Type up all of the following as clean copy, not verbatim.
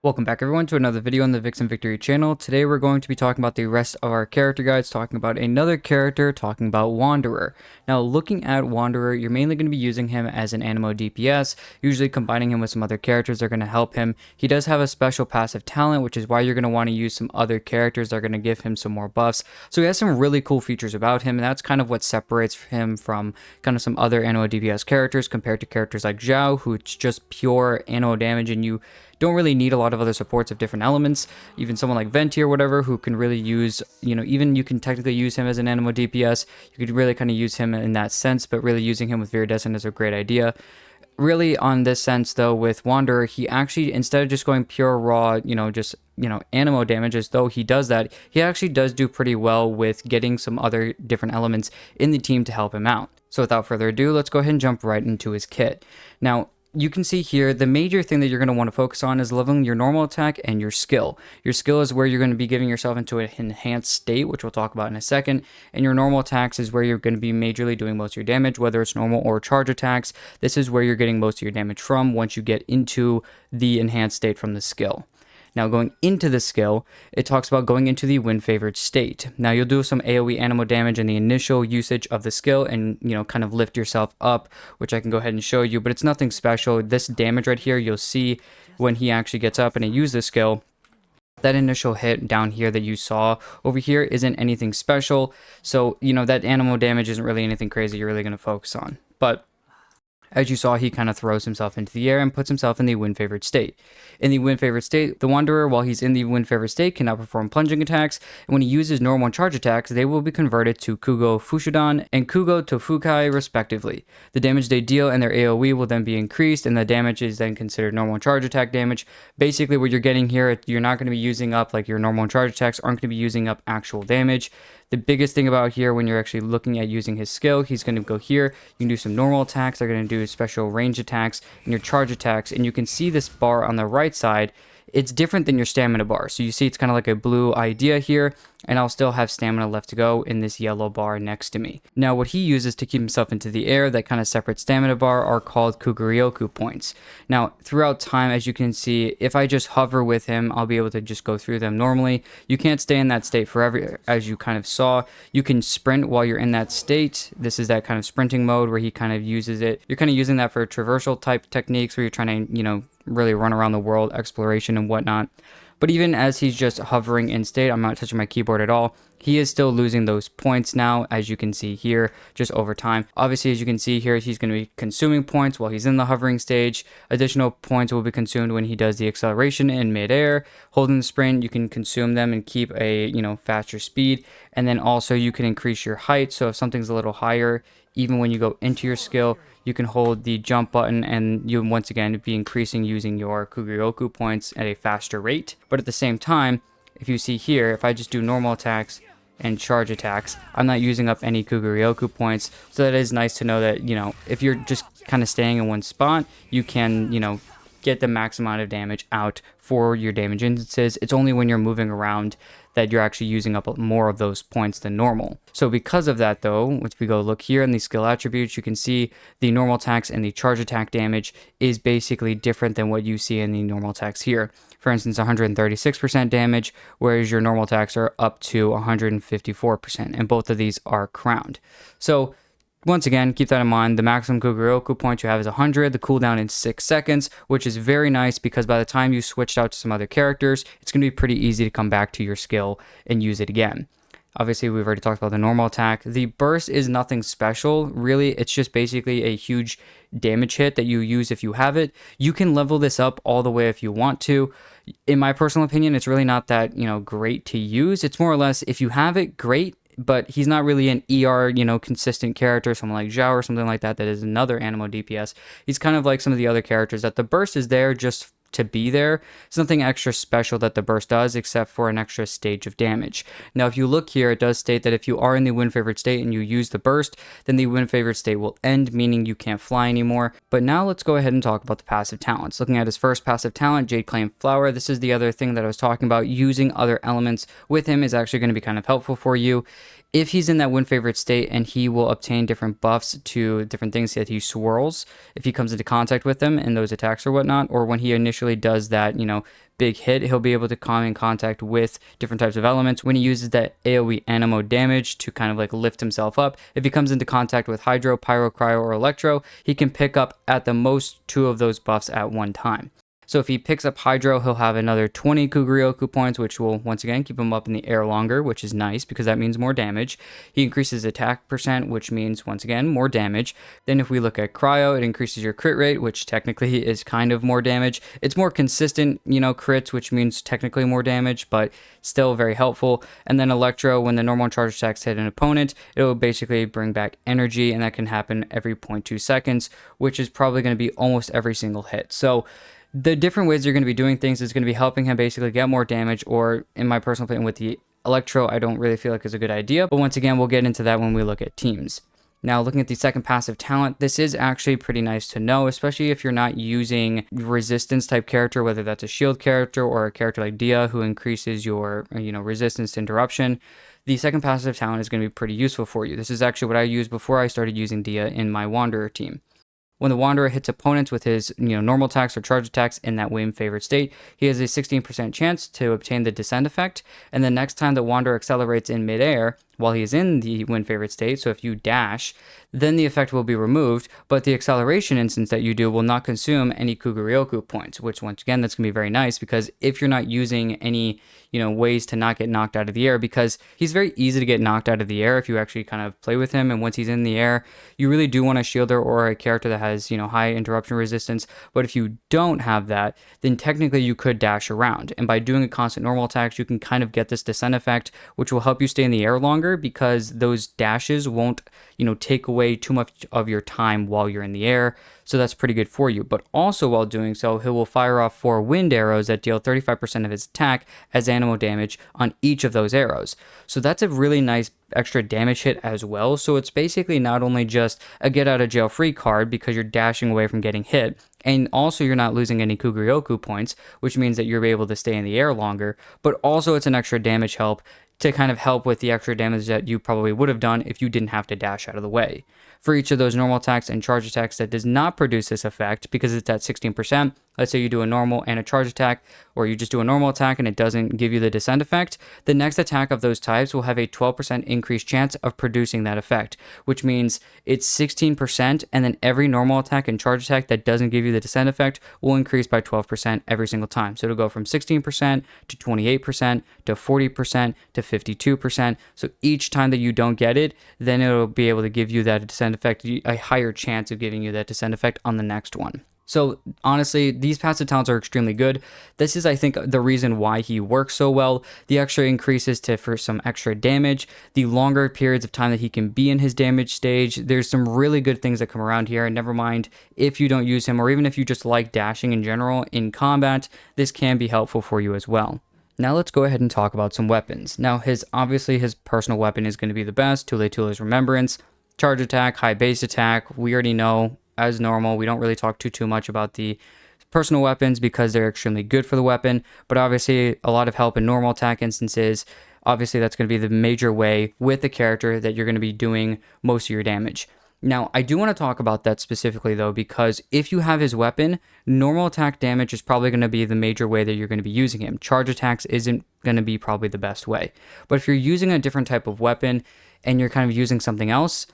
Welcome back everyone to another video on the Vixen Victory channel. Today we're going to be talking about the rest of our character guides, talking about another character, talking about Wanderer. Now looking at Wanderer, you're mainly going to be using him as an anemo DPS, usually combining him with some other characters that are going to help him. He does have a special passive talent, which is why you're going to want to use some other characters that are going to give him some more buffs. So he has some really cool features about him, and that's kind of what separates him from kind of some other anemo DPS characters compared to characters like Xiao, who it's just pure anemo damage and you don't really need a lot of other supports of different elements. Even someone like Venti or whatever who can really use, even you can technically use him as an anemo DPS. You could really kind of use him in that sense, but really using him with Viridescent is a great idea. Really on this sense though, with Wanderer, he actually, instead of just going pure raw, anemo damage, as though he does that, he actually does do pretty well with getting some other different elements in the team to help him out. So without further ado, let's go ahead and jump right into his kit. Now, you can see here, the major thing that you're going to want to focus on is leveling your normal attack and your skill. Your skill is where you're going to be giving yourself into an enhanced state, which we'll talk about in a second. And your normal attacks is where you're going to be majorly doing most of your damage, whether it's normal or charge attacks. This is where you're getting most of your damage from once you get into the enhanced state from the skill. Now going into the skill, it talks about going into the wind favored state. Now you'll do some AoE anemo damage in the initial usage of the skill and, kind of lift yourself up, which I can go ahead and show you, but it's nothing special. This damage right here, you'll see when he actually gets up and he uses the skill. That initial hit down here that you saw over here isn't anything special. So, that anemo damage isn't really anything crazy you're really going to focus on. But as you saw, he kind of throws himself into the air and puts himself in the wind-favored state. In the wind-favored state, the Wanderer, while he's in the wind-favored state, can now perform plunging attacks, and when he uses normal and charge attacks, they will be converted to Kugo Fushidan and Kugo to Fukai, respectively. The damage they deal and their AoE will then be increased, and the damage is then considered normal and charge attack damage. Basically, what you're getting here, you're not going to be using up, like your normal and charge attacks aren't going to be using up actual damage. The biggest thing about here, when you're actually looking at using his skill, he's going to go here. You can do some normal attacks. They're going to do special range attacks and your charge attacks. And you can see this bar on the right side. It's different than your stamina bar. So you see it's kind of like a blue idea here. And I'll still have stamina left to go in this yellow bar next to me. Now, what he uses to keep himself into the air, that kind of separate stamina bar, are called Kuguryoku points. Now, throughout time, as you can see, if I just hover with him, I'll be able to just go through them normally. You can't stay in that state forever, as you kind of saw. You can sprint while you're in that state. This is that kind of sprinting mode where he kind of uses it. You're kind of using that for traversal type techniques where you're trying to, really run around the world, exploration and whatnot. But even as he's just hovering in state, I'm not touching my keyboard at all, he is still losing those points now, as you can see here, just over time. Obviously, as you can see here, he's going to be consuming points while he's in the hovering stage. Additional points will be consumed when he does the acceleration in midair. Holding the sprint, you can consume them and keep a, faster speed. And then also you can increase your height. So if something's a little higher, even when you go into your skill, you can hold the jump button and you once again be increasing using your Kuguryoku points at a faster rate. But at the same time, if you see here, if I just do normal attacks and charge attacks, I'm not using up any Kuguryoku points. So that is nice to know that, if you're just kind of staying in one spot, you can, get the max amount of damage out for your damage instances. It's only when you're moving around that you're actually using up more of those points than normal. So because of that though, if we go look here in the skill attributes, you can see the normal attacks and the charge attack damage is basically different than what you see in the normal attacks here. For instance, 136% damage, whereas your normal attacks are up to 154%, and both of these are crowned. So once again, keep that in mind. The maximum Kuguryoku point you have is 100. The cooldown is 6 seconds, which is very nice because by the time you switched out to some other characters, it's going to be pretty easy to come back to your skill and use it again. Obviously, we've already talked about the normal attack. The burst is nothing special. Really, it's just basically a huge damage hit that you use if you have it. You can level this up all the way if you want to. In my personal opinion, it's really not that, great to use. It's more or less, if you have it, great. But he's not really an ER, consistent character, someone like Xiao or something like that, that is another anemo DPS. He's kind of like some of the other characters that the burst is there just to be there. It's nothing extra special that the burst does except for an extra stage of damage. Now, if you look here, it does state that if you are in the wind favored state and you use the burst, then the wind favored state will end, meaning you can't fly anymore. But now let's go ahead and talk about the passive talents. Looking at his first passive talent, Jade Claim Flower, this is the other thing that I was talking about. Using other elements with him is actually going to be kind of helpful for you. If he's in that wind favorite state, and he will obtain different buffs to different things that he swirls if he comes into contact with them in those attacks or whatnot, or when he initially does that, big hit, he'll be able to come in contact with different types of elements. When he uses that AoE anemo damage to kind of like lift himself up, if he comes into contact with Hydro, Pyro, Cryo, or Electro, he can pick up at the most 2 of those buffs at one time. So if he picks up Hydro, he'll have another 20 Kuguryoku points, which will once again keep him up in the air longer, which is nice because that means more damage. He increases attack percent, which means once again more damage. Then if we look at Cryo, it increases your crit rate, which technically is kind of more damage. It's more consistent, crits, which means technically more damage, but still very helpful. And then Electro, when the normal charge attacks hit an opponent, it will basically bring back energy, and that can happen every 0.2 seconds, which is probably going to be almost every single hit. So the different ways you're going to be doing things is going to be helping him basically get more damage, or in my personal opinion with the Electro, I don't really feel like is a good idea. But once again, we'll get into that when we look at teams. Now, looking at the second passive talent, this is actually pretty nice to know, especially if you're not using resistance type character, whether that's a shield character or a character like Dia who increases your, resistance to interruption. The second passive talent is going to be pretty useful for you. This is actually what I used before I started using Dia in my Wanderer team. When the Wanderer hits opponents with his normal attacks or charge attacks in that win favored state, he has a 16% chance to obtain the descent effect. And the next time the Wanderer accelerates in midair while he is in the win favored state, so if you dash, then the effect will be removed, but the acceleration instance that you do will not consume any Kuguryoku points, which once again, that's going to be very nice because if you're not using any, ways to not get knocked out of the air, because he's very easy to get knocked out of the air if you actually kind of play with him, and once he's in the air, you really do want a shielder or a character that has, high interruption resistance, but if you don't have that, then technically you could dash around, and by doing a constant normal attacks, you can kind of get this descent effect, which will help you stay in the air longer because those dashes won't, take away too much of your time while you're in the air. So that's pretty good for you. But also while doing so, he will fire off 4 wind arrows that deal 35% of his attack as anemo damage on each of those arrows. So that's a really nice extra damage hit as well. So it's basically not only just a get out of jail free card because you're dashing away from getting hit, and also you're not losing any Kuguryoku points, which means that you're able to stay in the air longer, but also it's an extra damage help to kind of help with the extra damage that you probably would have done if you didn't have to dash out of the way. For each of those normal attacks and charge attacks that does not produce this effect, because it's at 16%, let's say you do a normal and a charge attack, or you just do a normal attack and it doesn't give you the descent effect, the next attack of those types will have a 12% increased chance of producing that effect, which means it's 16%, and then every normal attack and charge attack that doesn't give you the descent effect will increase by 12% every single time. So it'll go from 16% to 28% to 40% to 52%. So each time that you don't get it, then it'll be able to give you that descent effect, a higher chance of giving you that descent effect on the next one. So honestly, these passive talents are extremely good. This is, I think, the reason why he works so well. The extra increases for some extra damage, the longer periods of time that he can be in his damage stage. There's some really good things that come around here, and never mind if you don't use him, or even if you just like dashing in general in combat, this can be helpful for you as well. Now let's go ahead and talk about some weapons. Now obviously his personal weapon is going to be the best, Tule's Remembrance. Charge attack, high base attack, we already know as normal. We don't really talk too much about the personal weapons because they're extremely good for the weapon, but obviously a lot of help in normal attack instances. Obviously that's going to be the major way with the character that you're going to be doing most of your damage. Now, I do want to talk about that specifically, though, because if you have his weapon, normal attack damage is probably going to be the major way that you're going to be using him. Charge attacks isn't going to be probably the best way. But if you're using a different type of weapon and you're kind of using something else,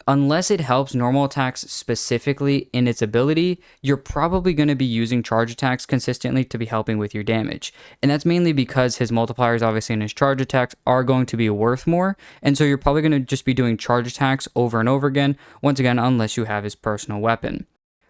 unless it helps normal attacks specifically in its ability, you're probably going to be using charge attacks consistently to be helping with your damage. And that's mainly because his multipliers, obviously, in his charge attacks are going to be worth more. And so you're probably going to just be doing charge attacks over and over again, once again, unless you have his personal weapon.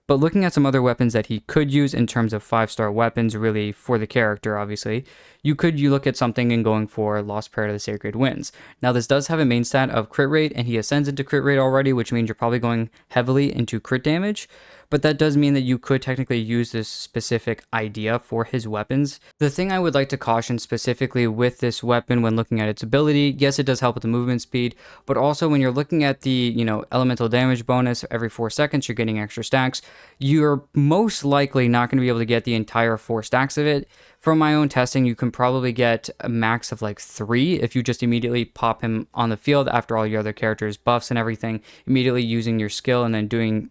But looking at some other weapons that he could use in terms of 5-star weapons, really for the character, obviously, you look at something and going for Lost Prayer to the Sacred Winds. Now, this does have a main stat of crit rate, and he ascends into crit rate already, which means you're probably going heavily into crit damage. But that does mean that you could technically use this specific idea for his weapons. The thing I would like to caution specifically with this weapon when looking at its ability, yes, it does help with the movement speed, but also when you're looking at the, elemental damage bonus every 4 seconds, you're getting extra stacks. You're most likely not going to be able to get the entire 4 stacks of it From my own testing, you can probably get a max of like 3 if you just immediately pop him on the field after all your other characters' buffs and everything, immediately using your skill and then doing,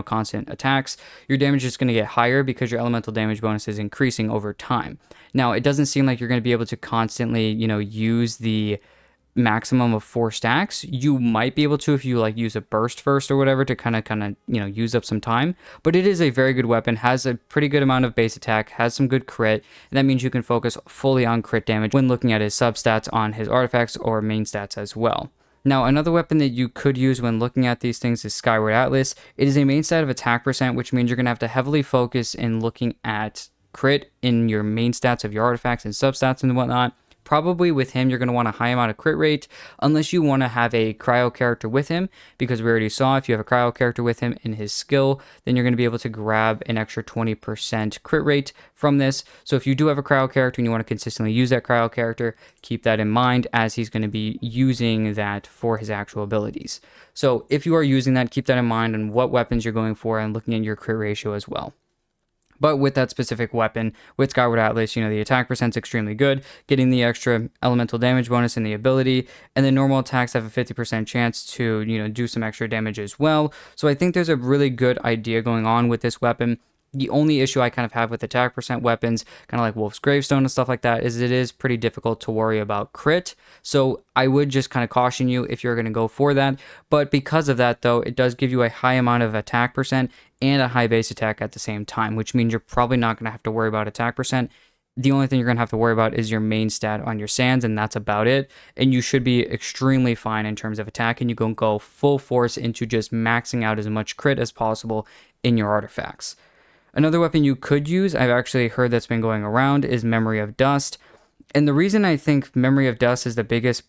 constant attacks. Your damage is going to get higher because your elemental damage bonus is increasing over time. Now, it doesn't seem like you're going to be able to constantly, use the maximum of 4 stacks. You might be able to if you like use a burst first or whatever to kind of use up some time, but it is a very good weapon, has a pretty good amount of base attack, has some good crit, and that means you can focus fully on crit damage when looking at his substats on his artifacts or main stats as well. Now, another weapon that you could use when looking at these things is Skyward Atlas. It is a main stat of attack percent, which means you're going to have to heavily focus in looking at crit in your main stats of your artifacts and substats and whatnot. Probably with him, you're going to want a high amount of crit rate, unless you want to have a cryo character with him, because we already saw if you have a cryo character with him in his skill, then you're going to be able to grab an extra 20% crit rate from this. So if you do have a cryo character and you want to consistently use that cryo character, keep that in mind as he's going to be using that for his actual abilities. So if you are using that, keep that in mind on what weapons you're going for and looking at your crit ratio as well. But with that specific weapon, with Skyward Atlas, the attack percent's extremely good, getting the extra elemental damage bonus in the ability, and then normal attacks have a 50% chance to, do some extra damage as well. So I think there's a really good idea going on with this weapon. The only issue I kind of have with attack percent weapons, kind of like Wolf's Gravestone and stuff like that, is it is pretty difficult to worry about crit. So I would just kind of caution you if you're going to go for that. But because of that, though, it does give you a high amount of attack percent and a high base attack at the same time, which means you're probably not going to have to worry about attack percent. The only thing you're going to have to worry about is your main stat on your sands, and that's about it. And you should be extremely fine in terms of attack, and you can go full force into just maxing out as much crit as possible in your artifacts. Another weapon you could use, I've actually heard that's been going around, is Memory of Dust. And the reason I think Memory of Dust is the biggest,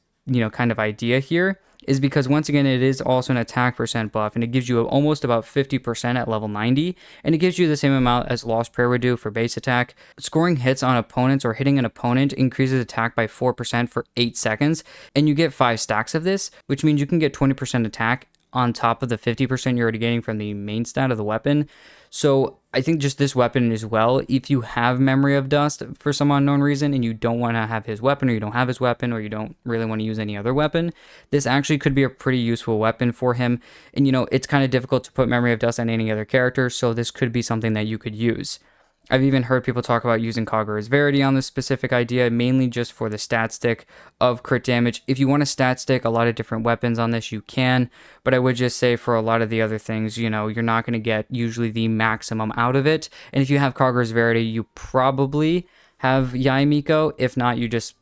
kind of idea here is because, once again, it is also an attack percent buff, and it gives you almost about 50% at level 90, and it gives you the same amount as Lost Prayer would do for base attack. Scoring hits on opponents or hitting an opponent increases attack by 4% for 8 seconds, and you get 5 stacks of this, which means you can get 20% attack on top of the 50% you're already getting from the main stat of the weapon. So I think just this weapon as well, if you have Memory of Dust for some unknown reason and you don't want to have his weapon, or you don't have his weapon, or you don't really want to use any other weapon, this actually could be a pretty useful weapon for him. And it's kind of difficult to put Memory of Dust on any other character, so this could be something that you could use. I've even heard people talk about using Kagura's Verity on this specific idea, mainly just for the stat stick of crit damage. If you want to stat stick a lot of different weapons on this, you can, but I would just say for a lot of the other things, you're not going to get usually the maximum out of it. And if you have Kagura's Verity, you probably have Yaimiko. If not, you just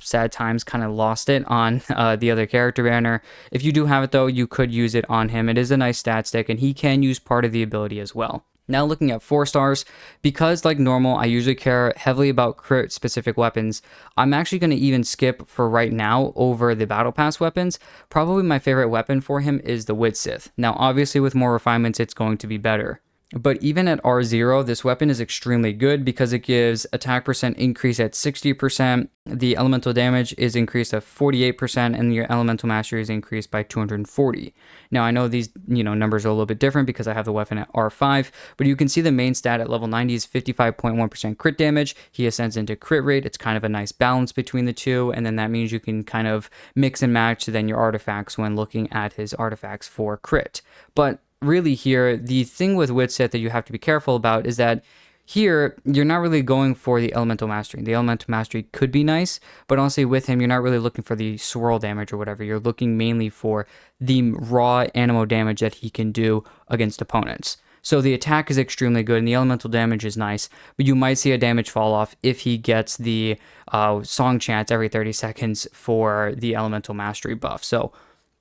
sad times kind of lost it on the other character banner. If you do have it though, you could use it on him. It is a nice stat stick, and he can use part of the ability as well. Now looking at 4 stars, because like normal, I usually care heavily about crit specific weapons, I'm actually going to even skip for right now over the Battle Pass weapons. Probably my favorite weapon for him is the Wit Sith. Now obviously with more refinements, it's going to be better. But even at R0, this weapon is extremely good because it gives attack percent increase at 60%, the elemental damage is increased at 48%, and your elemental mastery is increased by 240. Now I know these numbers are a little bit different because I have the weapon at R5, but you can see the main stat at level 90 is 55.1% crit damage. He ascends into crit rate. It's kind of a nice balance between the two, and then that means you can kind of mix and match then your artifacts when looking at his artifacts for crit. But really here, the thing with Wit Sith that you have to be careful about is that here, you're not really going for the elemental mastery. The elemental mastery could be nice, but honestly with him, you're not really looking for the swirl damage or whatever. You're looking mainly for the raw anemo damage that he can do against opponents. So the attack is extremely good and the elemental damage is nice, but you might see a damage fall off if he gets the song chants every 30 seconds for the elemental mastery buff. So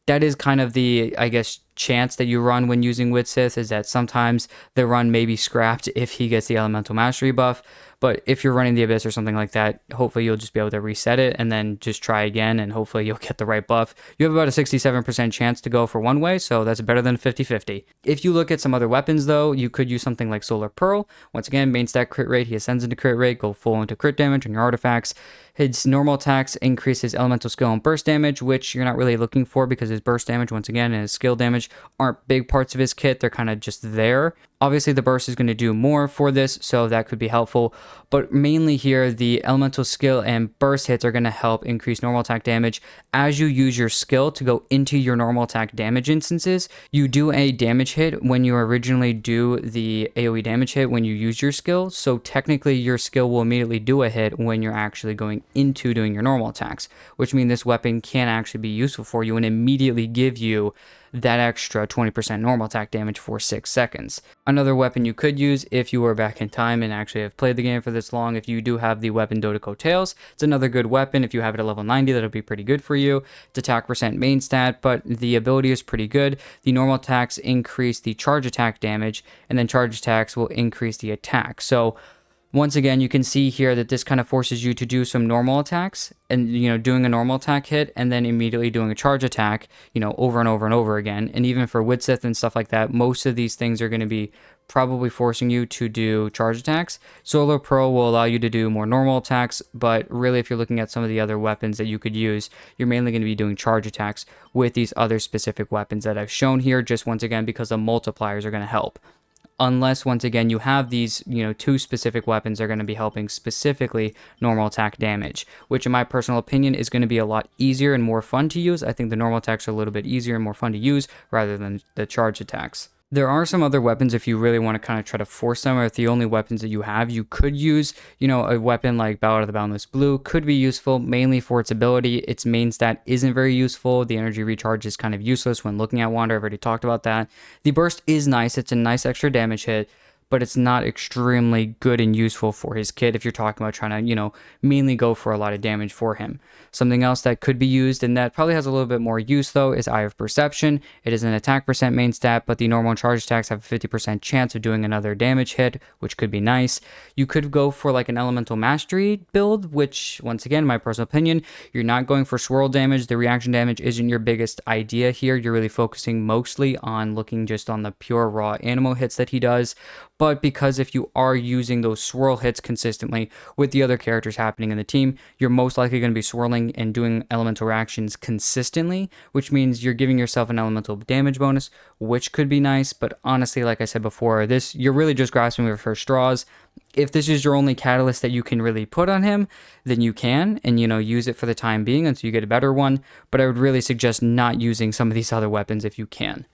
that is kind of the, I guess, chance that you run when using Wit Sith, is that sometimes the run may be scrapped if he gets the elemental mastery buff. But if you're running the Abyss or something like that, hopefully you'll just be able to reset it and then just try again, and hopefully you'll get the right buff. You have about a 67% chance to go for one way, so that's better than 50-50. If you look at some other weapons though, you could use something like Solar Pearl. Once again, main stat crit rate, he ascends into crit rate, go full into crit damage on your artifacts. His normal attacks increase his elemental skill and burst damage, which you're not really looking for because his burst damage, once again, and his skill damage aren't big parts of his kit. They're kind of just there. Obviously, the burst is going to do more for this, so that could be helpful. But mainly here, the elemental skill and burst hits are going to help increase normal attack damage. As you use your skill to go into your normal attack damage instances, you do a damage hit when you originally do the AoE damage hit when you use your skill. So technically, your skill will immediately do a hit when you're actually going into doing your normal attacks, which means this weapon can actually be useful for you and immediately give you that extra 20% normal attack damage for 6 seconds. Another weapon you could use if you were back in time and actually have played the game for this long, if you do have the weapon Dodoko Tails, it's another good weapon. If you have it at level 90, that'll be pretty good for you. It's attack percent main stat, but the ability is pretty good. The normal attacks increase the charge attack damage, and then charge attacks will increase the attack. So once again, you can see here that this kind of forces you to do some normal attacks and, doing a normal attack hit and then immediately doing a charge attack, over and over and over again. And even for Widsith and stuff like that, most of these things are going to be probably forcing you to do charge attacks. Solar Pearl will allow you to do more normal attacks, but really if you're looking at some of the other weapons that you could use, you're mainly going to be doing charge attacks with these other specific weapons that I've shown here, just once again because the multipliers are going to help. Unless, once again, you have these, two specific weapons that are going to be helping specifically normal attack damage, which in my personal opinion is going to be a lot easier and more fun to use. I think the normal attacks are a little bit easier and more fun to use rather than the charge attacks. There are some other weapons if you really want to kind of try to force them, or if the only weapons that you have, you could use, a weapon like Ballad of the Boundless Blue could be useful mainly for its ability. Its main stat isn't very useful. The energy recharge is kind of useless when looking at Wander. I've already talked about that. The burst is nice. It's a nice extra damage hit, but it's not extremely good and useful for his kit if you're talking about trying to, mainly go for a lot of damage for him. Something else that could be used and that probably has a little bit more use though is Eye of Perception. It is an attack percent main stat, but the normal and charge attacks have a 50% chance of doing another damage hit, which could be nice. You could go for like an Elemental Mastery build, which once again, in my personal opinion, you're not going for swirl damage. The reaction damage isn't your biggest idea here. You're really focusing mostly on looking just on the pure raw anemo hits that he does. But because if you are using those swirl hits consistently with the other characters happening in the team, you're most likely going to be swirling and doing elemental reactions consistently, which means you're giving yourself an elemental damage bonus, which could be nice. But honestly, like I said before, you're really just grasping for straws. If this is your only catalyst that you can really put on him, then you can, and use it for the time being until you get a better one. But I would really suggest not using some of these other weapons if you can.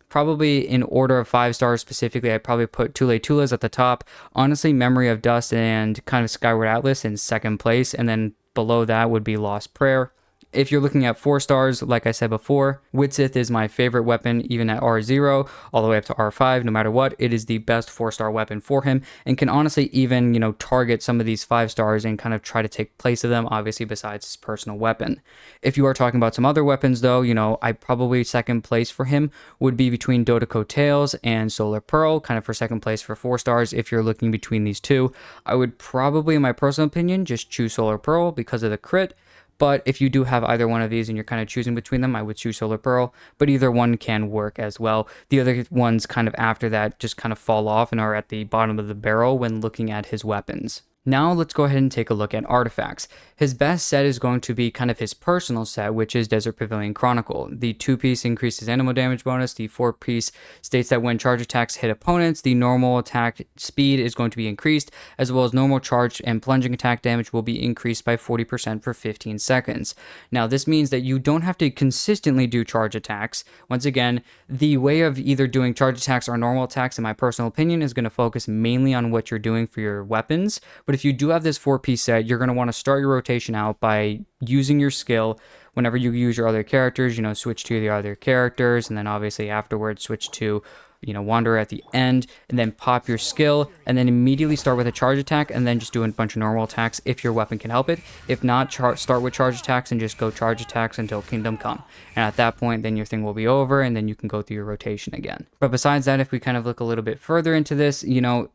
Probably in order of 5 stars specifically, I'd probably put Tule Tulas at the top. Honestly, Memory of Dust and kind of Skyward Atlas in second place. And then below that would be Lost Prayer. If you're looking at 4 stars, like I said before, Widsith is my favorite weapon, even at R0, all the way up to R5, no matter what. It is the best 4-star weapon for him, and can honestly even, target some of these 5 stars and kind of try to take place of them, obviously besides his personal weapon. If you are talking about some other weapons, though, I probably second place for him would be between Dodoko Tails and Solar Pearl, kind of for second place for 4 stars. If you're looking between these two, I would probably, in my personal opinion, just choose Solar Pearl because of the crit. But if you do have either one of these and you're kind of choosing between them, I would choose Solar Pearl, but either one can work as well. The other ones kind of after that just kind of fall off and are at the bottom of the barrel when looking at his weapons. Now let's go ahead and take a look at artifacts. His best set is going to be kind of his personal set, which is Desert Pavilion Chronicle. The 2-piece increases anemo damage bonus. The 4-piece states that when charge attacks hit opponents, the normal attack speed is going to be increased, as well as normal charge and plunging attack damage will be increased by 40% for 15 seconds. Now this means that you don't have to consistently do charge attacks. Once again, the way of either doing charge attacks or normal attacks, in my personal opinion, is going to focus mainly on what you're doing for your weapons. But if you do have this 4-piece set, you're going to want to start your rotation out by using your skill. Whenever you use your other characters, switch to the other characters, and then obviously afterwards switch to Wanderer at the end, and then pop your skill, and then immediately start with a charge attack, and then just do a bunch of normal attacks if your weapon can help it. If not, start with charge attacks and just go charge attacks until Kingdom Come. And at that point, then your thing will be over, and then you can go through your rotation again. But besides that, if we kind of look a little bit further into this,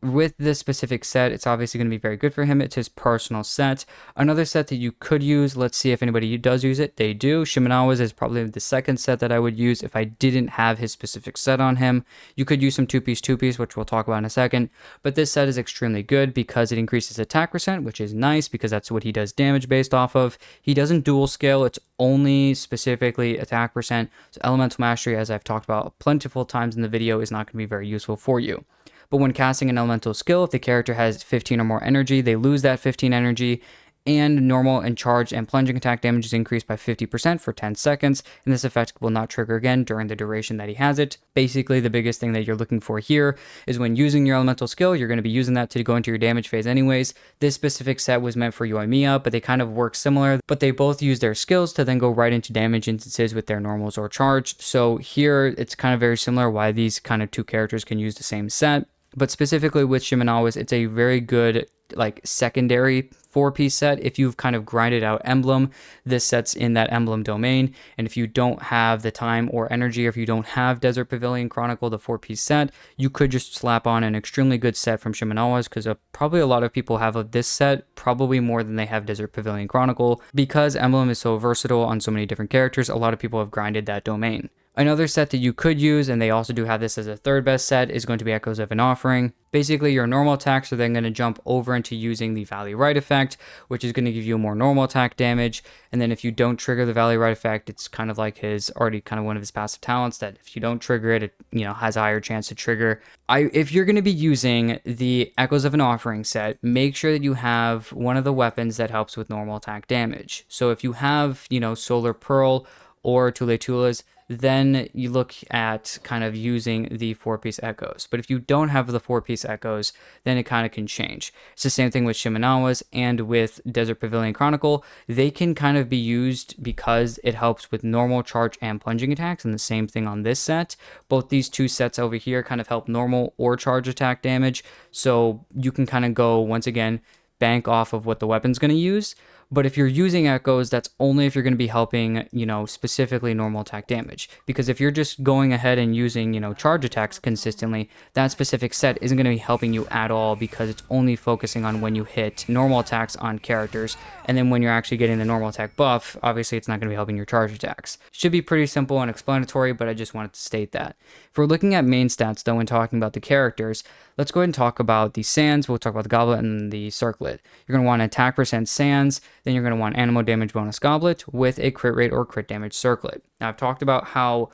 with this specific set, it's obviously going to be very good for him. It's his personal set. Another set that you could use, let's see if anybody does use it. They do. Shimenawa's is probably the second set that I would use if I didn't have his specific set on him. You could use some 2-piece, which we'll talk about in a second, but this set is extremely good because it increases attack percent, which is nice because that's what he does damage based off of. He doesn't dual scale, it's only specifically attack percent. So Elemental Mastery, as I've talked about plentiful times in the video, is not going to be very useful for you. But when casting an elemental skill, if the character has 15 or more energy, they lose that 15 energy, and normal and charged and plunging attack damage is increased by 50% for 10 seconds, and this effect will not trigger again during the duration that he has it. Basically, the biggest thing that you're looking for here is when using your elemental skill, you're going to be using that to go into your damage phase anyways. This specific set was meant for Yoimiya, but they kind of work similar, but they both use their skills to then go right into damage instances with their normals or charged. So here, it's kind of very similar why these kind of two characters can use the same set. But specifically with Shimenawa's, it's a very good like secondary 4-piece set. If you've kind of grinded out Emblem, this set's in that Emblem domain. And if you don't have the time or energy, or if you don't have Desert Pavilion Chronicle, the 4-piece set, you could just slap on an extremely good set from Shimenawa's, because probably a lot of people have this set, probably more than they have Desert Pavilion Chronicle. Because Emblem is so versatile on so many different characters, a lot of people have grinded that domain. Another set that you could use, and they also do have this as a third best set, is going to be Echoes of an Offering. Basically, your normal attacks are then going to jump over into using the Valley Right effect, which is going to give you more normal attack damage. And then if you don't trigger the Valley Right effect, it's kind of like already kind of one of his passive talents, that if you don't trigger it, it has a higher chance to trigger. If you're going to be using the Echoes of an Offering set, make sure that you have one of the weapons that helps with normal attack damage. So if you have, Solar Pearl or Tule Tulas, then you look at kind of using the 4-piece echoes. But if you don't have the 4-piece echoes, then it kind of can change. It's the same thing with Shimenawa's and with Desert Pavilion Chronicle. They can kind of be used because it helps with normal, charge, and plunging attacks, and the same thing on this set. Both these two sets over here kind of help normal or charge attack damage, so you can kind of go, once again, bank off of what the weapon's going to use. But if you're using echoes, that's only if you're going to be helping, specifically normal attack damage. Because if you're just going ahead and using, charge attacks consistently, that specific set isn't going to be helping you at all, because it's only focusing on when you hit normal attacks on characters. And then when you're actually getting the normal attack buff, obviously it's not going to be helping your charge attacks. Should be pretty simple and explanatory, but I just wanted to state that. If we're looking at main stats, though, when talking about the characters, let's go ahead and talk about the Sands. We'll talk about the Goblet and the Circlet. You're going to want an attack % Sands, then you're going to want anemo damage bonus Goblet with a crit rate or crit damage Circlet. Now, I've talked about how,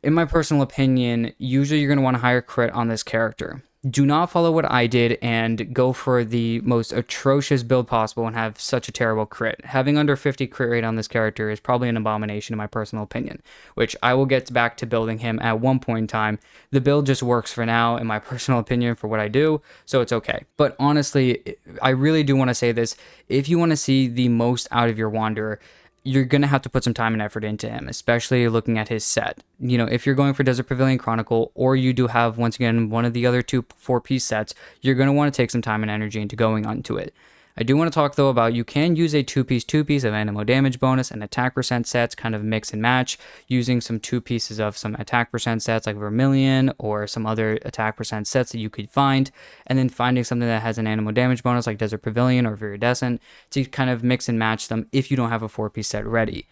in my personal opinion, usually you're going to want a higher crit on this character. Do not follow what I did and go for the most atrocious build possible and have such a terrible crit. Having under 50 crit rate on this character is probably an abomination in my personal opinion, which I will get back to building him at one point in time. The build just works for now, in my personal opinion, for what I do, so it's okay. But honestly, I really do want to say this. If you want to see the most out of your Wanderer, you're going to have to put some time and effort into him, especially looking at his set. If you're going for Desert Pavilion Chronicle, or you do have, once again, one of the other two 4-piece sets, you're going to want to take some time and energy into going onto it. I do want to talk, though, about you can use a 2-piece of anemo damage bonus and attack % sets, kind of mix and match, using some 2 pieces of some attack % sets like Vermilion or some other attack % sets that you could find, and then finding something that has an anemo damage bonus like Desert Pavilion or Viridescent to kind of mix and match them if you don't have a 4-piece set ready.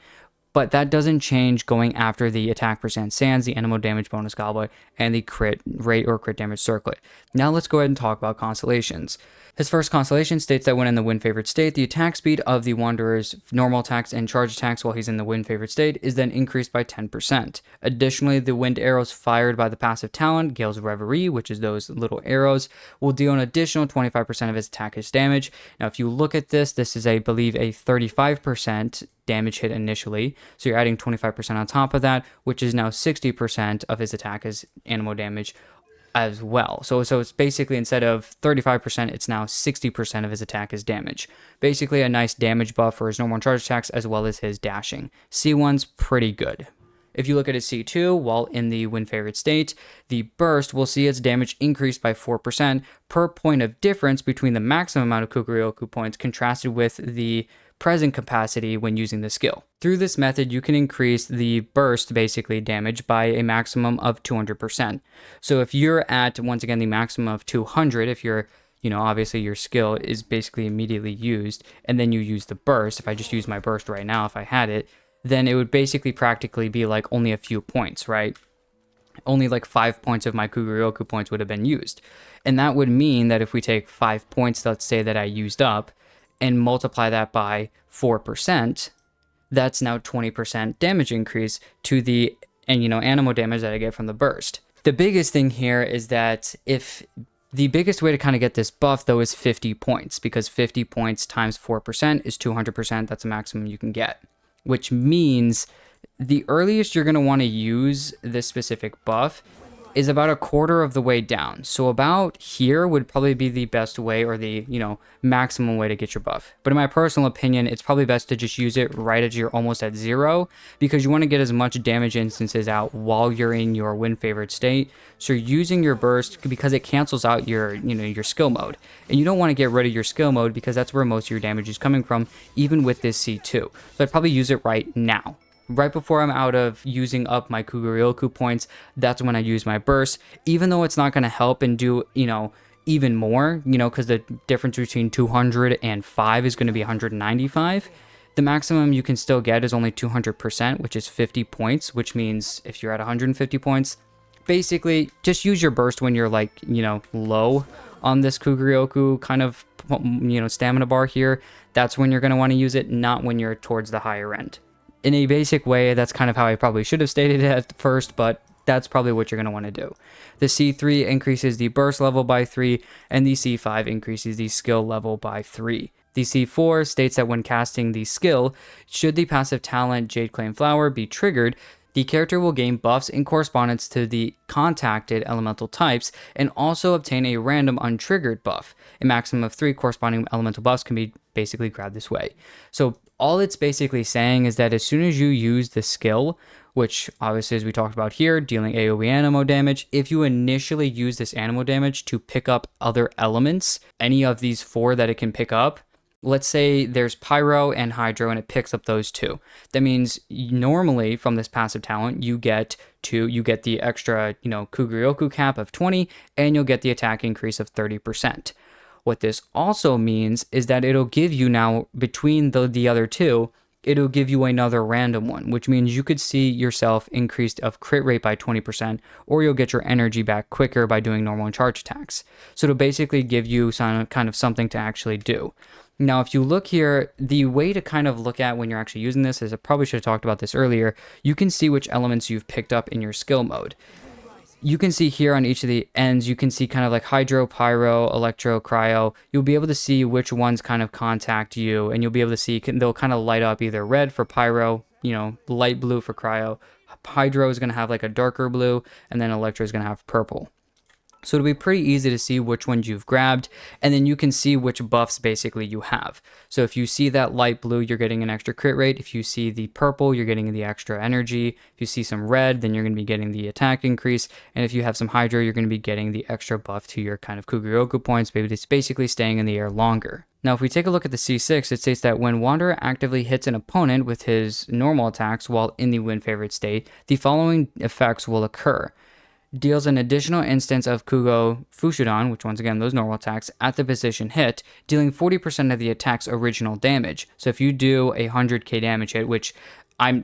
But that doesn't change going after the attack % Sands, the anemo damage bonus Goblet, and the crit rate or crit damage Circlet. Now let's go ahead and talk about Constellations. His first constellation states that when in the wind favored state, the attack speed of the Wanderer's normal attacks and charge attacks while he's in the wind favored state is then increased by 10%. Additionally, the wind arrows fired by the passive talent, Gale's Reverie, which is those little arrows, will deal an additional 25% of his attack's damage. Now, if you look at this is, I believe, a 35% damage hit initially, so you're adding 25% on top of that, which is now 60% of his attack as anemo damage as well. So it's basically, instead of 35%, it's now 60% of his attack is damage. Basically a nice damage buff for his normal and charge attacks as well as his dashing. C1's pretty good. If you look at his C2, while in the wind favored state, the burst will see its damage increased by 4% per point of difference between the maximum amount of Kuguryoku points contrasted with the present capacity when using the skill. Through this method, you can increase the burst, basically, damage by a maximum of 200%. So if you're at, once again, the maximum of 200, if you're, obviously your skill is basically immediately used, and then you use the burst, if I just use my burst right now, if I had it, then it would basically practically be like only a few points, right? Only like 5 points of my Kuguryoku points would have been used. And that would mean that if we take 5 points, let's say, that I used up, and multiply that by 4%, that's now 20% damage increase to the, anemo damage that I get from the burst. The biggest thing here is that if the biggest way to kind of get this buff though is 50 points, because 50 points times 4% is 200%. That's the maximum you can get, which means the earliest you're going to want to use this specific buff is about a quarter of the way down. So about here would probably be the best way, or the, maximum way to get your buff. But in my personal opinion, it's probably best to just use it right as you're almost at 0, because you want to get as much damage instances out while you're in your win favored state. So you're using your burst because it cancels out your, your skill mode. And you don't want to get rid of your skill mode because that's where most of your damage is coming from, even with this C2. So I'd probably use it right now. Right before I'm out of using up my Kuguryoku points, that's when I use my burst, even though it's not going to help and do, even more, because the difference between 200 and 5 is going to be 195. The maximum you can still get is only 200%, which is 50 points, which means if you're at 150 points, basically just use your burst when you're like, low on this Kuguryoku kind of, stamina bar here. That's when you're going to want to use it, not when you're towards the higher end. In a basic way, that's kind of how I probably should have stated it at first, but that's probably what you're going to want to do. The C3 increases the burst level by 3, and the C5 increases the skill level by 3. The C4 states that when casting the skill, should the passive talent Jade Claim Flower be triggered, the character will gain buffs in correspondence to the contacted elemental types and also obtain a random untriggered buff. A maximum of 3 corresponding elemental buffs can be basically grabbed this way. So all it's basically saying is that as soon as you use the skill, which obviously as we talked about here, dealing AoE anemo damage, if you initially use this anemo damage to pick up other elements, any of these 4 that it can pick up, let's say there's Pyro and Hydro and it picks up those 2. That means normally from this passive talent, you get the extra, Kuguryoku cap of 20, and you'll get the attack increase of 30%. What this also means is that it'll give you now, between the other 2, it'll give you another random one, which means you could see yourself increased of crit rate by 20%, or you'll get your energy back quicker by doing normal and charge attacks. So it'll basically give you some kind of something to actually do. Now, if you look here, the way to kind of look at when you're actually using this is, I probably should have talked about this earlier, you can see which elements you've picked up in your skill mode. You can see here on each of the ends, you can see kind of like Hydro, Pyro, Electro, Cryo. You'll be able to see which ones kind of contact you, and you'll be able to see, they'll kind of light up either red for Pyro, light blue for Cryo. Hydro is going to have like a darker blue, and then Electro is going to have purple. So it'll be pretty easy to see which ones you've grabbed, and then you can see which buffs basically you have. So if you see that light blue, you're getting an extra crit rate. If you see the purple, you're getting the extra energy. If you see some red, then you're going to be getting the attack increase. And if you have some Hydro, you're going to be getting the extra buff to your kind of Kuguryoku points, but it's basically staying in the air longer. Now, if we take a look at the C6, it states that when Wanderer actively hits an opponent with his normal attacks while in the win favorite state, the following effects will occur. Deals an additional instance of Kugo Fushudan, which once again, those normal attacks, at the position hit, dealing 40% of the attack's original damage. So if you do a 100k damage hit, which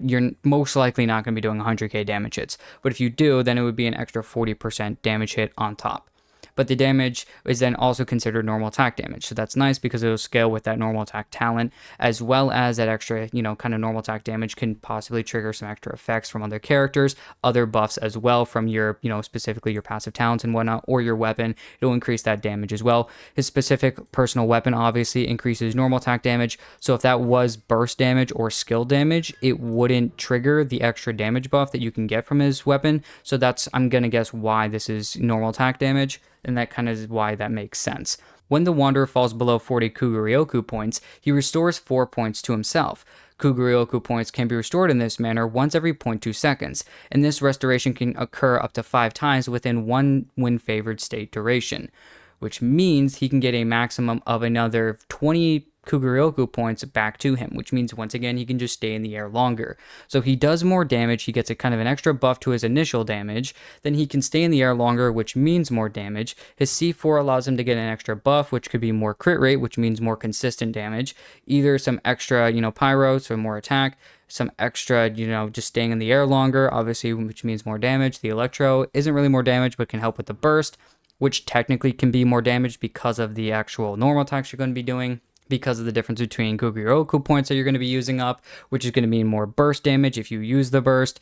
you're most likely not going to be doing 100k damage hits, but if you do, then it would be an extra 40% damage hit on top. But the damage is then also considered normal attack damage. So that's nice because it'll scale with that normal attack talent, as well as that extra, kind of normal attack damage can possibly trigger some extra effects from other characters, other buffs as well from your, specifically your passive talents and whatnot, or your weapon. It'll increase that damage as well. His specific personal weapon obviously increases normal attack damage. So if that was burst damage or skill damage, it wouldn't trigger the extra damage buff that you can get from his weapon. So that's, I'm going to guess why this is normal attack damage. And that kind of is why that makes sense. When the Wanderer falls below 40 Kuguryoku points, he restores 4 points to himself. Kuguryoku points can be restored in this manner once every 0.2 seconds, and this restoration can occur up to 5 times within one win-favored state duration, which means he can get a maximum of another 20 Kuguryoku points back to him, which means once again he can just stay in the air longer. So he does more damage, he gets a kind of an extra buff to his initial damage, then he can stay in the air longer, which means more damage. His C4 allows him to get an extra buff, which could be more crit rate, which means more consistent damage. Either some extra, pyro, so more attack, some extra, just staying in the air longer, obviously, which means more damage. The Electro isn't really more damage, but can help with the burst, which technically can be more damage because of the actual normal attacks you're going to be doing, because of the difference between Kuguryoku points that you're going to be using up, which is going to mean more burst damage if you use the burst.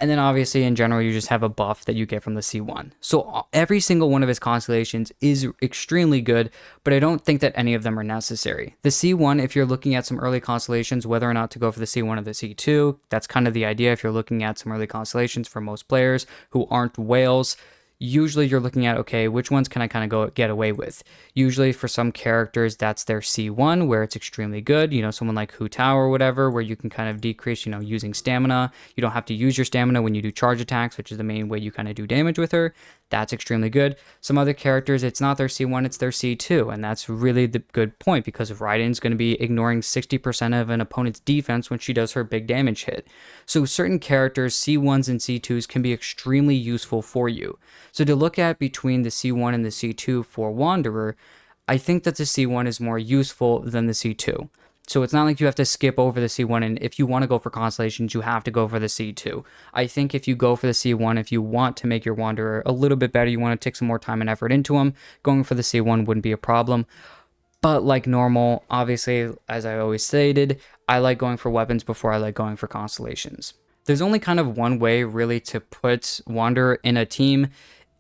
And then obviously in general, you just have a buff that you get from the C1. So every single one of his constellations is extremely good, but I don't think that any of them are necessary. The C1, if you're looking at some early constellations, whether or not to go for the C1 or the C2, that's kind of the idea if you're looking at some early constellations for most players who aren't whales. Usually you're looking at, okay, which ones can I kind of go get away with? Usually for some characters, that's their C1, where it's extremely good. Someone like Hu Tao or whatever, where you can kind of decrease, using stamina. You don't have to use your stamina when you do charge attacks, which is the main way you kind of do damage with her. That's extremely good. Some other characters, it's not their C1, it's their C2. And that's really the good point because Raiden's going to be ignoring 60% of an opponent's defense when she does her big damage hit. So certain characters, C1s and C2s, can be extremely useful for you. So to look at between the C1 and the C2 for Wanderer, I think that the C1 is more useful than the C2. So it's not like you have to skip over the C1, and if you want to go for Constellations, you have to go for the C2. I think if you go for the C1, if you want to make your Wanderer a little bit better, you want to take some more time and effort into him, going for the C1 wouldn't be a problem. But like normal, obviously, as I always stated, I like going for weapons before I like going for Constellations. There's only kind of one way really to put Wanderer in a team,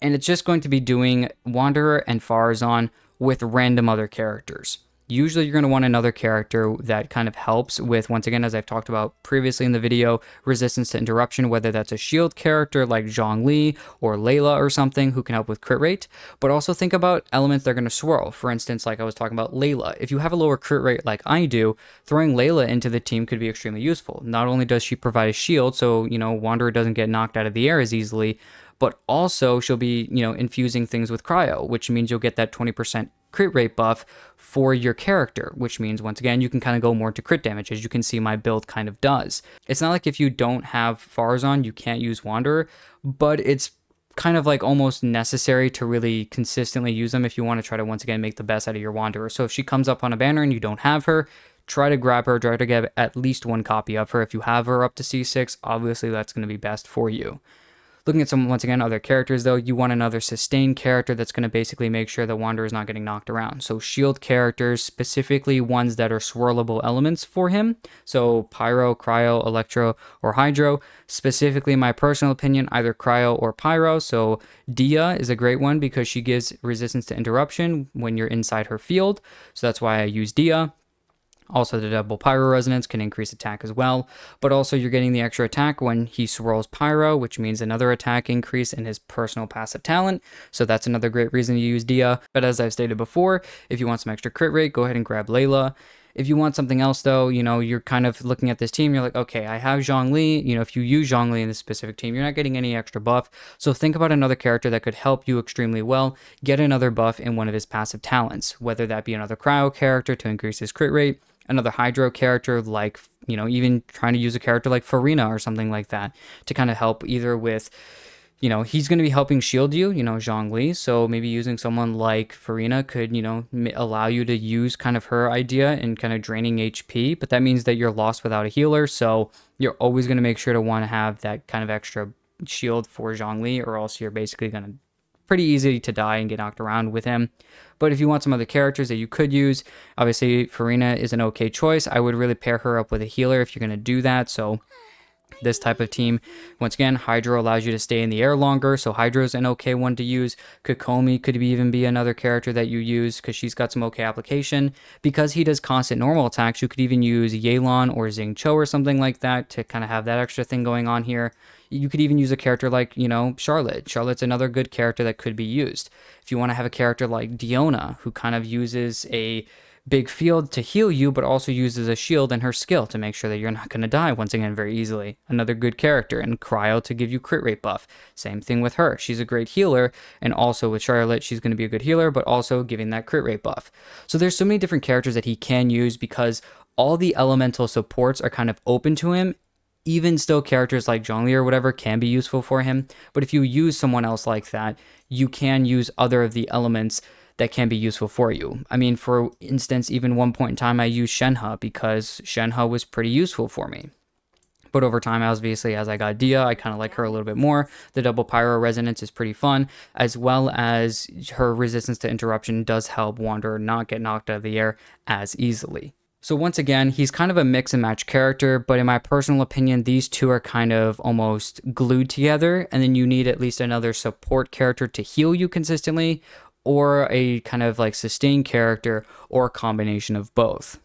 and it's just going to be doing Wanderer and Farazan with random other characters. Usually you're going to want another character that kind of helps with, once again, as I've talked about previously in the video, resistance to interruption, whether that's a shield character like Zhongli or Layla or something who can help with crit rate, but also think about elements they're going to swirl. For instance, like I was talking about Layla. If you have a lower crit rate like I do, throwing Layla into the team could be extremely useful. Not only does she provide a shield, so, Wanderer doesn't get knocked out of the air as easily, but also she'll be, infusing things with cryo, which means you'll get that 20% crit rate buff for your character, which means once again you can kind of go more to crit damage, as you can see my build kind of does. It's not like if you don't have Farazan you can't use Wanderer, but it's kind of like almost necessary to really consistently use them if you want to try to once again make the best out of your Wanderer. So if she comes up on a banner and you don't have her, try to grab her, try to get at least one copy of her. If you have her up to C6, obviously that's going to be best for you. Looking at some, once again, other characters, though, you want another sustained character that's going to basically make sure the Wanderer is not getting knocked around. So shield characters, specifically ones that are swirlable elements for him. So Pyro, Cryo, Electro, or Hydro. Specifically, in my personal opinion, either Cryo or Pyro. So Dia is a great one because she gives resistance to interruption when you're inside her field. So that's why I use Dia. Also, the double Pyro Resonance can increase attack as well, but also you're getting the extra attack when he swirls Pyro, which means another attack increase in his personal passive talent, so that's another great reason to use Dia. But as I've stated before, if you want some extra crit rate, go ahead and grab Layla. If you want something else, though, you're kind of looking at this team, you're like, okay, I have Zhongli. If you use Zhongli in this specific team, you're not getting any extra buff. So think about another character that could help you extremely well, get another buff in one of his passive talents, whether that be another Cryo character to increase his crit rate, another Hydro character like, even trying to use a character like Farina or something like that to kind of help either with, he's going to be helping shield you, Zhongli. So maybe using someone like Farina could, allow you to use kind of her idea in kind of draining HP, but that means that you're lost without a healer. So you're always going to make sure to want to have that kind of extra shield for Zhongli, or else you're basically going to pretty easy to die and get knocked around with him. But if you want some other characters that you could use, obviously Farina is an okay choice. I would really pair her up with a healer if you're going to do that. So this type of team, once again, Hydro allows you to stay in the air longer, so Hydro's an okay one to use. Kokomi could even be another character that you use because she's got some okay application. Because he does constant normal attacks, you could even use Yelan or Xingqiu or something like that to kind of have that extra thing going on here. You could even use a character like, Charlotte. Charlotte's another good character that could be used. If you want to have a character like Diona, who kind of uses a big field to heal you, but also uses a shield and her skill to make sure that you're not going to die once again very easily. Another good character. And Cryo to give you crit rate buff. Same thing with her. She's a great healer, and also with Charlotte, she's going to be a good healer, but also giving that crit rate buff. So there's so many different characters that he can use because all the elemental supports are kind of open to him. Even still, characters like Zhongli or whatever can be useful for him, but if you use someone else like that, you can use other of the elements that can be useful for you. I mean, for instance, even one point in time, I used Shenhe because Shenhe was pretty useful for me. But over time, obviously, as I got Dia, I kind of like her a little bit more. The double Pyro Resonance is pretty fun, as well as her resistance to interruption does help Wanderer not get knocked out of the air as easily. So once again, he's kind of a mix and match character, but in my personal opinion, these two are kind of almost glued together, and then you need at least another support character to heal you consistently, or a kind of like sustained character, or a combination of both.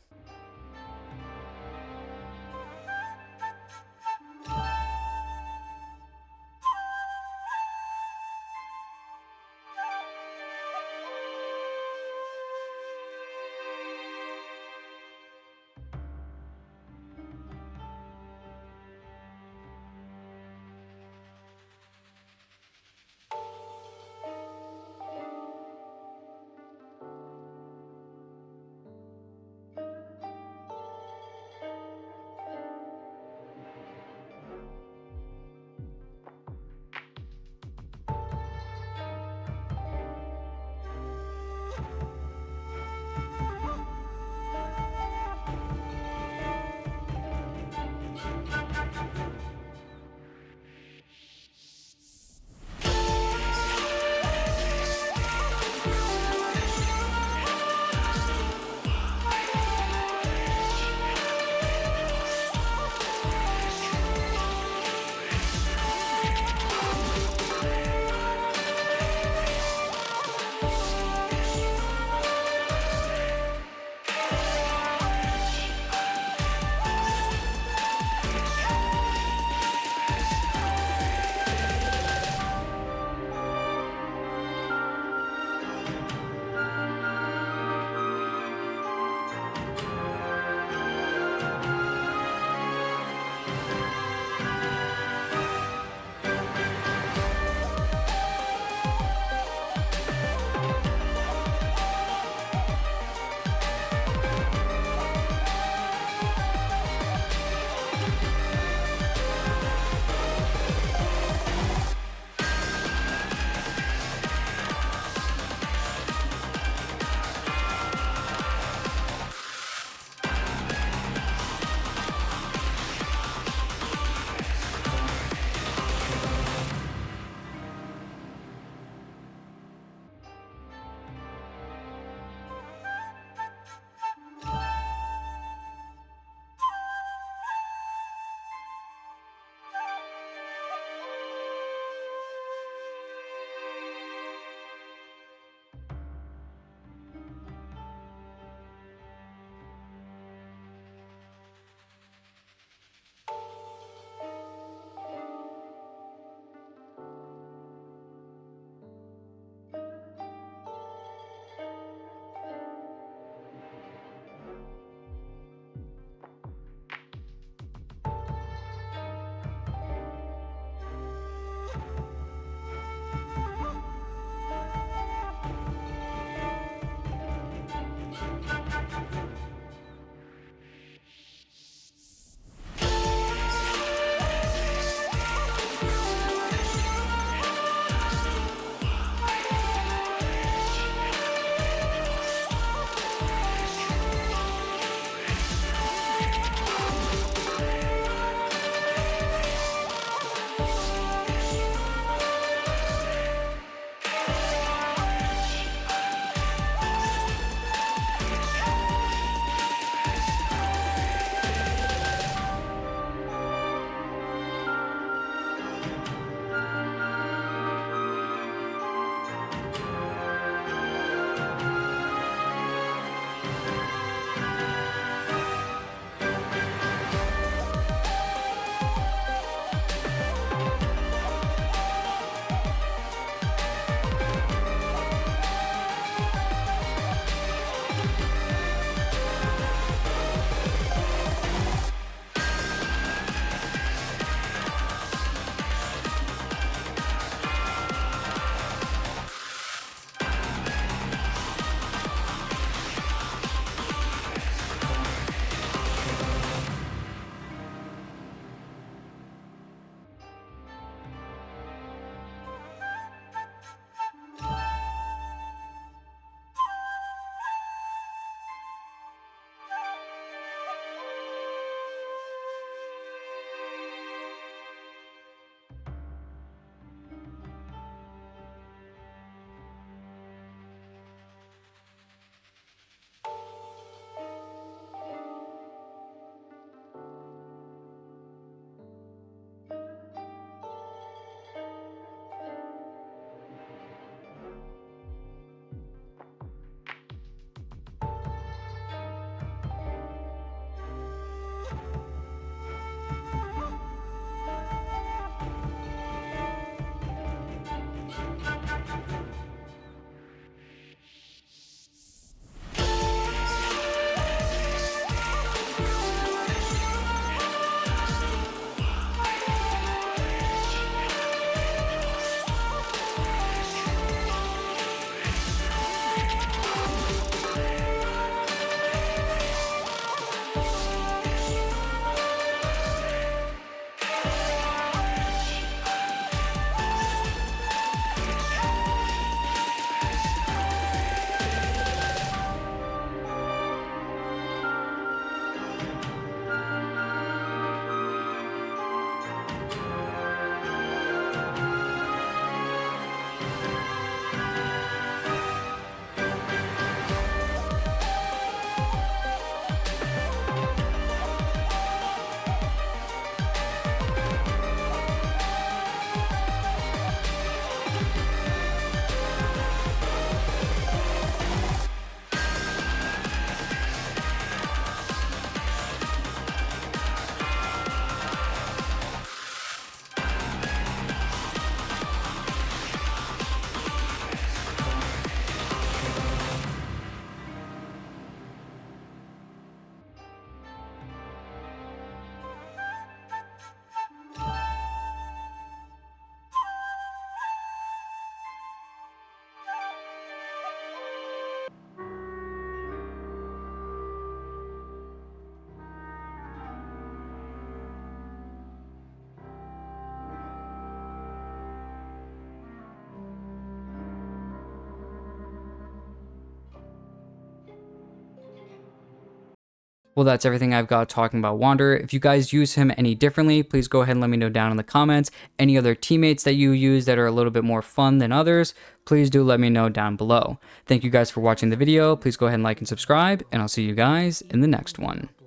Well, that's everything I've got talking about Wanderer. If you guys use him any differently, please go ahead and let me know down in the comments. Any other teammates that you use that are a little bit more fun than others, please do let me know down below. Thank you guys for watching the video. Please go ahead and like and subscribe, and I'll see you guys in the next one.